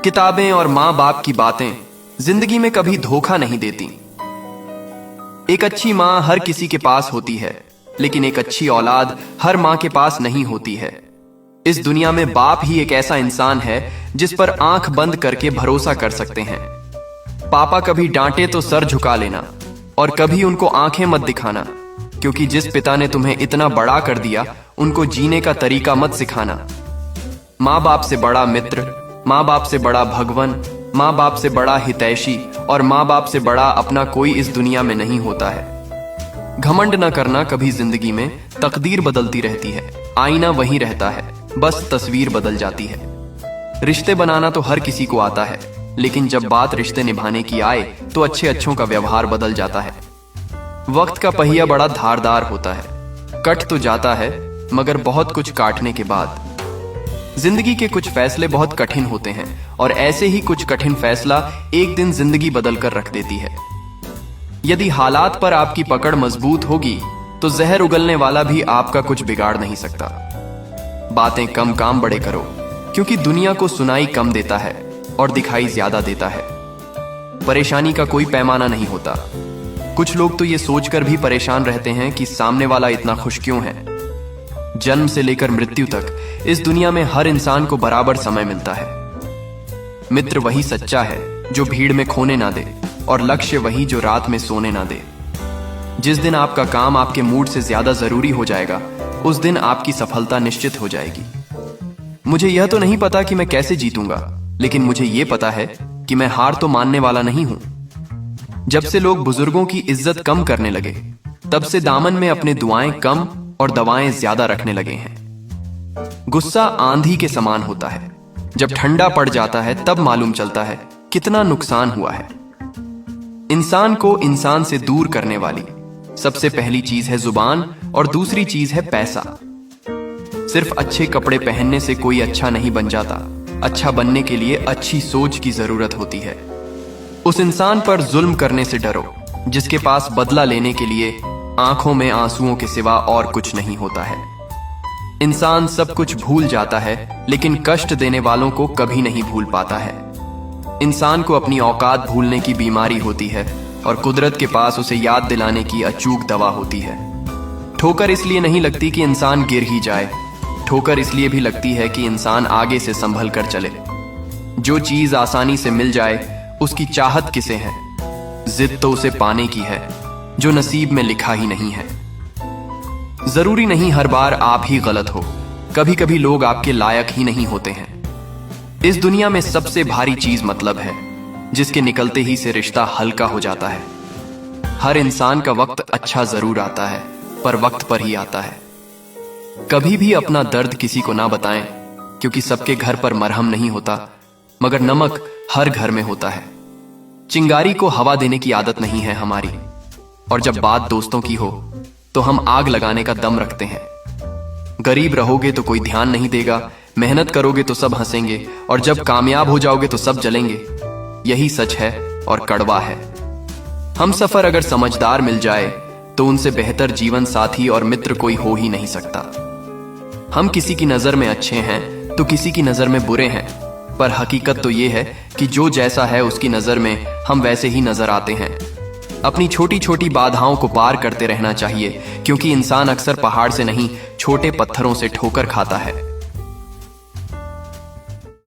किताबें और माँ बाप की बातें जिंदगी में कभी धोखा नहीं देती। एक अच्छी माँ हर किसी के पास होती है, लेकिन एक अच्छी औलाद हर माँ के पास नहीं होती है। इस दुनिया में बाप ही एक ऐसा इंसान है जिस पर आंख बंद करके भरोसा कर सकते हैं। पापा कभी डांटे तो सर झुका लेना और कभी उनको आंखें मत दिखाना, क्योंकि जिस पिता ने तुम्हें इतना बड़ा कर दिया उनको जीने का तरीका मत सिखाना। माँ बाप से बड़ा मित्र, माँ बाप से बड़ा भगवान, माँ बाप से बड़ा हितैषी और माँ बाप से बड़ा अपना कोई इस दुनिया में नहीं होता है। घमंड न करना, कभी जिंदगी में तकदीर बदलती रहती है, आईना वही रहता है, बस तस्वीर बदल जाती है। रिश्ते बनाना तो हर किसी को आता है, लेकिन जब बात रिश्ते निभाने की आए तो अच्छे अच्छों का व्यवहार बदल जाता है। वक्त का पहिया बड़ा धारदार होता है, कट तो जाता है मगर बहुत कुछ काटने के बाद। जिंदगी के कुछ फैसले बहुत कठिन होते हैं और ऐसे ही कुछ कठिन फैसला एक दिन जिंदगी बदल कर रख देती है। यदि हालात पर आपकी पकड़ मजबूत होगी तो जहर उगलने वाला भी आपका कुछ बिगाड़ नहीं सकता। बातें कम, काम बड़े करो, क्योंकि दुनिया को सुनाई कम देता है और दिखाई ज्यादा देता है। परेशानी का कोई पैमाना नहीं होता। कुछ लोग तो ये सोचकर भी परेशान रहते हैं कि सामने वाला इतना खुश क्यों है। जन्म से लेकर मृत्यु तक इस दुनिया में हर इंसान को बराबर समय मिलता है। मित्र वही सच्चा है जो भीड़ में खोने ना दे, और लक्ष्य वही जो रात में सोने ना दे। जिस दिन आपका काम आपके मूड से ज्यादा जरूरी हो जाएगा, उस दिन आपकी सफलता निश्चित हो जाएगी। मुझे यह तो नहीं पता कि मैं कैसे जीतूंगा, लेकिन मुझे यह पता है कि मैं हार तो मानने वाला नहीं हूं। जब से लोग बुजुर्गों की इज्जत कम करने लगे, तब से दामन में अपने दुआएं कम और दवाएं ज्यादा रखने लगे हैं। गुस्सा आंधी के समान होता है, जब ठंडा पड़ जाता है तब मालूम चलता है कितना नुकसान हुआ है। इंसान को इंसान से दूर करने वाली सबसे पहली चीज है जुबान और दूसरी चीज है पैसा। सिर्फ अच्छे कपड़े पहनने से कोई अच्छा नहीं बन जाता। अच्छा बनने के लिए अच्छी सोच की जरूरत होती है। उस इंसान पर जुल्म करने से डरो जिसके पास बदला लेने के लिए आंखों में आंसुओं के सिवा और कुछ नहीं होता है। इंसान सब कुछ भूल जाता है, लेकिन कष्ट देने वालों को कभी नहीं भूल पाता है। इंसान को अपनी औकात भूलने की बीमारी होती है और कुदरत के पास उसे याद दिलाने की अचूक दवा होती है। ठोकर इसलिए नहीं लगती कि इंसान गिर ही जाए, ठोकर इसलिए भी लगती है कि इंसान आगे से संभल कर चले। जो चीज आसानी से मिल जाए उसकी चाहत किसे है? जिद तो उसे पाने की है जो नसीब में लिखा ही नहीं है। जरूरी नहीं हर बार आप ही गलत हो, कभी कभी लोग आपके लायक ही नहीं होते हैं। इस दुनिया में सबसे भारी चीज मतलब है, जिसके निकलते ही से रिश्ता हल्का हो जाता है। हर इंसान का वक्त अच्छा जरूर आता है, पर वक्त पर ही आता है। कभी भी अपना दर्द किसी को ना बताएं, क्योंकि सबके घर पर मरहम नहीं होता, मगर नमक हर घर में होता है। चिंगारी को हवा देने की आदत नहीं है हमारी, और जब बात दोस्तों की हो तो हम आग लगाने का दम रखते हैं। गरीब रहोगे तो कोई ध्यान नहीं देगा, मेहनत करोगे तो सब हंसेंगे, और जब कामयाब हो जाओगे तो सब जलेंगे। यही सच है और कड़वा है। हम सफर अगर समझदार मिल जाए तो उनसे बेहतर जीवन साथी और मित्र कोई हो ही नहीं सकता। हम किसी की नजर में अच्छे हैं तो किसी की नजर में बुरे हैं, पर हकीकत तो यह है कि जो जैसा है उसकी नजर में हम वैसे ही नजर आते हैं। अपनी छोटी छोटी बाधाओं को पार करते रहना चाहिए, क्योंकि इंसान अक्सर पहाड़ से नहीं छोटे पत्थरों से ठोकर खाता है।